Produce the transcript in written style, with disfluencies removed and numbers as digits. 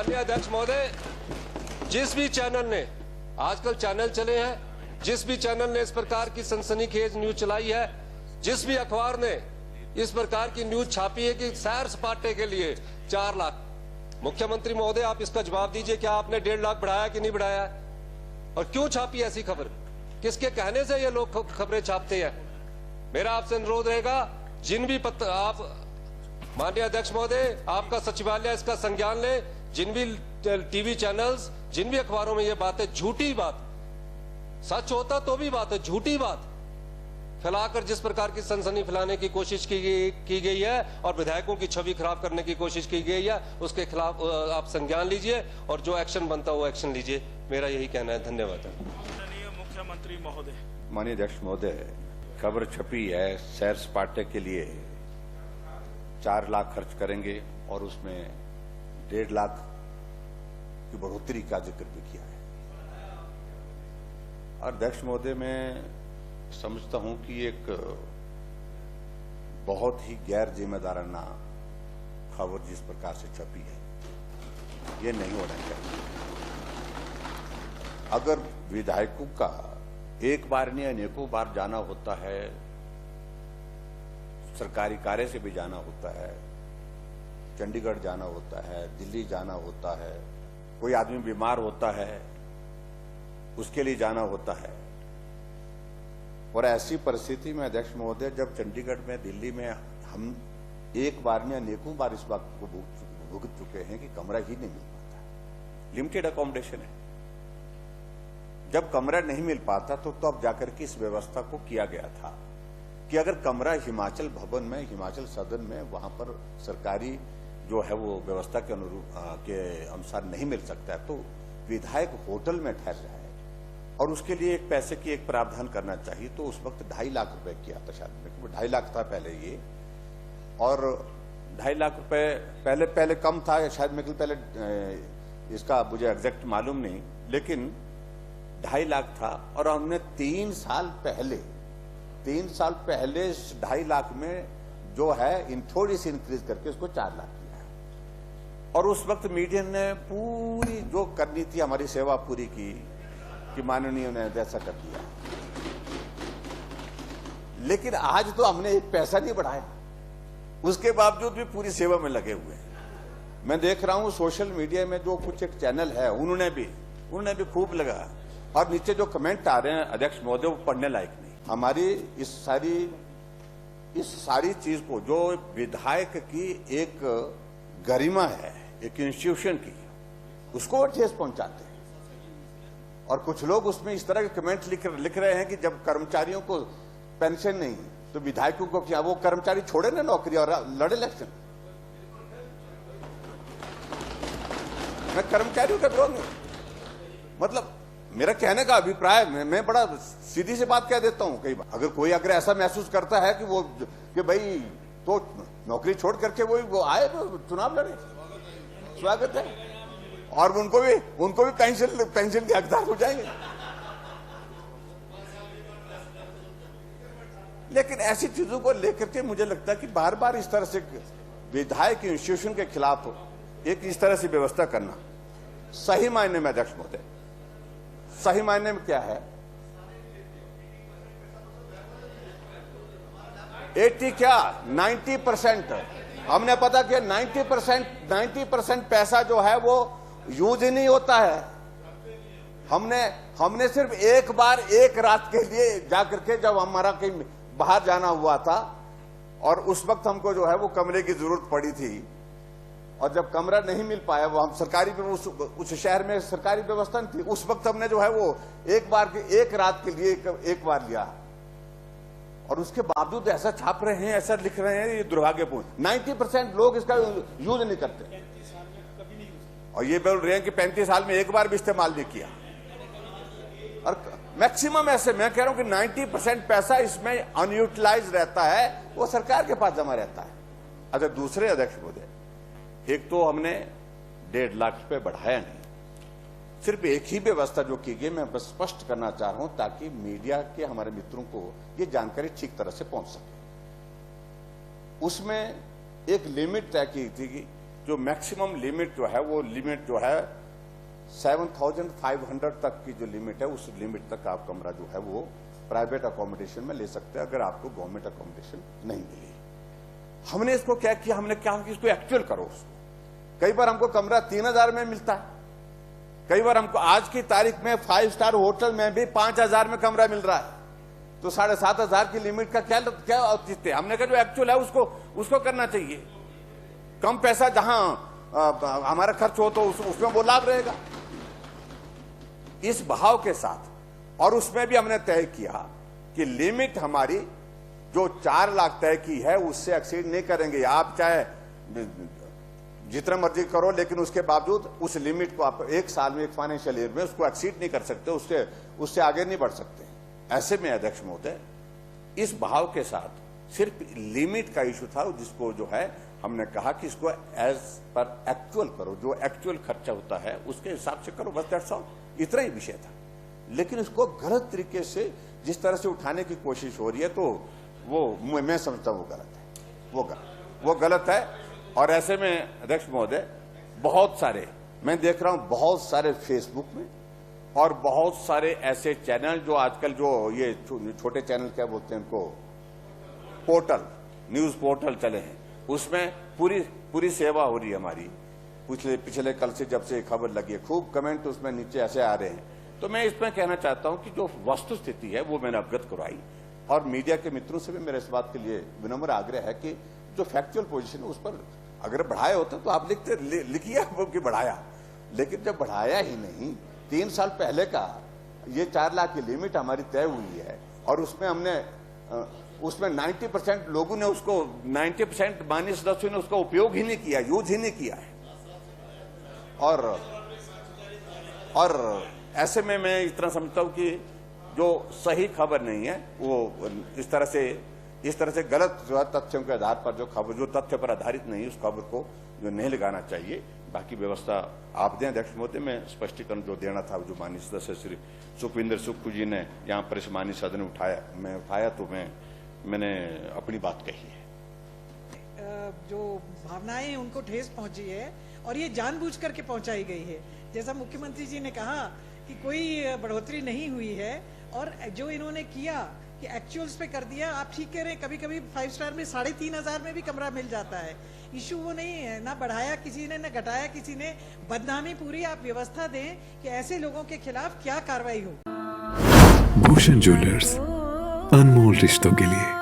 माननीय अध्यक्ष महोदय, जिस भी चैनल ने, आजकल चैनल चले हैं, जिस भी चैनल ने इस प्रकार की सनसनीखेज न्यूज चलाई है, जिस भी अखबार ने इस प्रकार की न्यूज छापी है कि सैर सपाटे के लिए 4 लाख, मुख्यमंत्री महोदय आप इसका जवाब दीजिए, क्या आपने 1.5 लाख बढ़ाया कि नहीं बढ़ाया? और क्यों छापी ऐसी खबर? किसके कहने से ये लोग खबरें छापते हैं? मेरा आपसे अनुरोध रहेगा, जिन भी पत्र आप, माननीय अध्यक्ष महोदय, आपका सचिवालय इसका संज्ञान ले, जिन भी टीवी चैनल्स, जिन भी अखबारों में ये बात है, झूठी बात, सच होता तो भी बात है, झूठी बात फैलाकर जिस प्रकार की सनसनी फैलाने की कोशिश की गई है और विधायकों की छवि खराब करने की कोशिश की गई है, उसके खिलाफ आप संज्ञान लीजिए और जो एक्शन बनता है वो एक्शन लीजिए। मेरा यही कहना है। धन्यवाद। मुख्यमंत्री महोदय। माननीय अध्यक्ष महोदय, खबर छपी है सैर सपाटे के लिए 4 लाख खर्च करेंगे और उसमें 1.5 लाख की बढ़ोतरी का जिक्र भी किया है। और अध्यक्ष महोदय, मैं समझता हूं कि एक बहुत ही गैर जिम्मेदाराना खबर जिस प्रकार से छपी है, ये नहीं होना चाहिए। अगर विधायकों का एक बार नहीं अनेकों बार जाना होता है, सरकारी कार्य से भी जाना होता है, चंडीगढ़ जाना होता है, दिल्ली जाना होता है, कोई आदमी बीमार होता है उसके लिए जाना होता है, और ऐसी परिस्थिति में अध्यक्ष महोदय, जब चंडीगढ़ में, दिल्ली में हम एक बार में अनेकों बार इस बात को भुगत चुके हैं कि कमरा ही नहीं मिल पाता, लिमिटेड अकोमोडेशन है। जब कमरा नहीं मिल पाता तो अब जाकर के इस व्यवस्था को किया गया था कि अगर कमरा हिमाचल भवन में, हिमाचल सदन में, वहां पर सरकारी जो है वो व्यवस्था के अनुसार नहीं मिल सकता है तो विधायक होटल में ठहर जाए और उसके लिए एक पैसे की एक प्रावधान करना चाहिए। तो उस वक्त 2.5 लाख रुपए किया था, शायद 2.5 लाख था पहले ये, और 2.5 लाख रुपए पहले कम था, शायद मेरे पहले इसका मुझे एग्जैक्ट मालूम नहीं, लेकिन 2.5 लाख था। और हमने 3 साल पहले 2.5 लाख में जो है थोड़ी सी इंक्रीज करके उसको 4 लाख किया है। और उस वक्त मीडिया ने पूरी जो करनी थी हमारी सेवा पूरी की कि माननीय ने ऐसा कर दिया, लेकिन आज तो हमने एक पैसा नहीं बढ़ाया, उसके बावजूद भी पूरी सेवा में लगे हुए हैं। मैं देख रहा हूं सोशल मीडिया में जो कुछ एक चैनल है उन्होंने भी खूब लगा, और नीचे जो कमेंट आ रहे हैं अध्यक्ष महोदय वो पढ़ने लायक नहीं। हमारी इस सारी चीज को, जो विधायक की एक गरिमा है, एक इंस्टीट्यूशन की, उसको ठेस पहुंचाते हैं। और कुछ लोग उसमें इस तरह के कमेंट लिख रहे हैं कि जब कर्मचारियों को पेंशन नहीं तो विधायकों को क्या, वो कर्मचारी छोड़े ना नौकरी और लड़े इलेक्शन। मैं कर्मचारियों का विरोध नहीं, मतलब मेरा कहने का अभिप्राय, मैं बड़ा सीधी सी बात कह देता हूं कई बार। अगर ऐसा महसूस करता है कि भाई तो नौकरी छोड़ करके वो आए चुनाव लड़े, स्वागत है, और उनको भी पेंशन के हकदार हो जाएंगे। लेकिन ऐसी चीजों को लेकर के मुझे लगता है कि बार बार इस तरह से विधायक इंस्टीट्यूशन के खिलाफ एक इस तरह से व्यवस्था करना सही मायने में, अध्यक्ष महोदय, सही मायने में क्या है, 80 क्या 90%, हमने पता कि 90% पैसा जो है वो यूज ही नहीं होता है। हमने सिर्फ एक बार एक रात के लिए जाकर के, जब हमारा कहीं बाहर जाना हुआ था और उस वक्त हमको जो है वो कमरे की जरूरत पड़ी थी, और जब कमरा नहीं मिल पाया, वो हम सरकारी उस शहर में सरकारी व्यवस्था नहीं थी, उस वक्त हमने जो है वो एक रात के लिए एक बार लिया, और उसके बावजूद ऐसा छाप रहे हैं, ऐसा लिख रहे हैं, ये दुर्भाग्यपूर्ण। 90% लोग इसका यूज नहीं करते, और ये बोल रहे हैं कि 35 साल में एक बार भी इस्तेमाल नहीं किया। और मैक्सिमम ऐसे, मैं कह रहा हूं कि 90% पैसा इसमें अनयूटिलाइज रहता है, वो सरकार के पास जमा रहता है। अच्छा, दूसरे अध्यक्ष महोदय, एक तो हमने 1.5 लाख रुपए बढ़ाया नहीं, सिर्फ एक ही व्यवस्था जो की गई, मैं बस स्पष्ट करना चाह रहा हूं ताकि मीडिया के हमारे मित्रों को ये जानकारी ठीक तरह से पहुंच सके। उसमें एक लिमिट तय की थी कि जो मैक्सिमम लिमिट जो है वो लिमिट जो है 7,500 तक की जो लिमिट है उस लिमिट तक आप कमरा जो है वो प्राइवेट अकोमोडेशन में ले सकते हैं अगर आपको गवर्नमेंट अकोमोडेशन नहीं मिली। हमने इसको क्या किया, हमने क्या कि इसको एक्चुअल करो उसको। कई बार हमको कमरा 3,000 में मिलता है, कई बार हमको आज की तारीख में 5 स्टार होटल में भी 5,000 में कमरा मिल रहा है, तो 7,500 की लिमिट का क्या औचित्य है। हमने कहा जो एक्चुअल है उसको करना चाहिए। कम पैसा जहां हमारा खर्च हो तो उसमें वो लाभ रहेगा, इस भाव के साथ। और उसमें भी हमने तय किया कि लिमिट हमारी जो 4 लाख तय की है उससे एक्सीड नहीं करेंगे। आप चाहे जितना मर्जी करो, लेकिन उसके बावजूद उस लिमिट को आप एक साल में, एक फाइनेंशियल ईयर में उसको एक्सीड नहीं कर सकते, उससे आगे नहीं बढ़ सकते। ऐसे में अध्यक्ष महोदय इस भाव के साथ सिर्फ लिमिट का इशू था, जिसको जो है हमने कहा कि इसको एज पर एक्चुअल करो, जो एक्चुअल खर्चा होता है उसके हिसाब से करो, बस दैट्स ऑल, इतना ही विषय था। लेकिन इसको गलत तरीके से जिस तरह से उठाने की कोशिश हो रही है तो वो मैं समझता हूं वो गलत है, वो गलत है। और ऐसे में अध्यक्ष महोदय बहुत सारे मैं देख रहा हूं, बहुत सारे फेसबुक में और बहुत सारे ऐसे चैनल जो आजकल जो ये छोटे चैनल क्या बोलते हैं उनको, पोर्टल, न्यूज पोर्टल चले हैं, उसमें पूरी सेवा हो रही है हमारी। पिछले कल से जब से खबर लगी है, खूब कमेंट उसमें नीचे ऐसे आ रहे हैं। तो मैं इसमें कहना चाहता हूं कि जो वस्तु स्थिति है वो मैंने अवगत करवाई, और मीडिया के मित्रों से भी मेरे इस बात के लिए विनम्र आग्रह है कि जो फैक्चुअल पोजीशन है उस पर अगर बढ़ाए होते तो आप लिखिए कि बढ़ाया, लेकिन जब बढ़ाया ही नहीं, 3 साल पहले का ये 4 लाख की लिमिट हमारी तय हुई है और उसमें 90% लोगों ने उसको 90% माननीय सदस्यों ने उसका उपयोग ही नहीं किया, यूज ही नहीं किया है। और ऐसे में मैं इतना समझता हूं कि जो सही खबर नहीं है वो इस तरह से गलत जो तथ्यों के आधार पर जो तथ्य पर आधारित नहीं है उस खबर को जो नहीं लगाना चाहिए। बाकी व्यवस्था आप दें अध्यक्ष महोदय, मैं स्पष्टीकरण जो देना था जो माननीय सदस्य श्री सुखविंदर सुक्खू जी ने यहाँ पर इस माननीय सदन में उठाया तो मैंने अपनी बात कही है। जो भावनाएं उनको ठेस पहुंची है और ये जानबूझ करके पहुंचाई गई है। जैसा मुख्यमंत्री जी ने कहा कि कोई बढ़ोतरी नहीं हुई है, और जो इन्होंने किया कि एक्चुअल्स पे कर दिया। आप ठीक कह रहे हैं, कभी कभी 5 स्टार में 3,500 में भी कमरा मिल जाता है। इशू वो नहीं है, ना बढ़ाया किसी ने, ना घटाया किसी ने, बदनामी पूरी। आप व्यवस्था दें कि ऐसे लोगों के खिलाफ क्या कार्रवाई हो। भूषण ज्वेलर्स, अनमोल रिश्तों के लिए।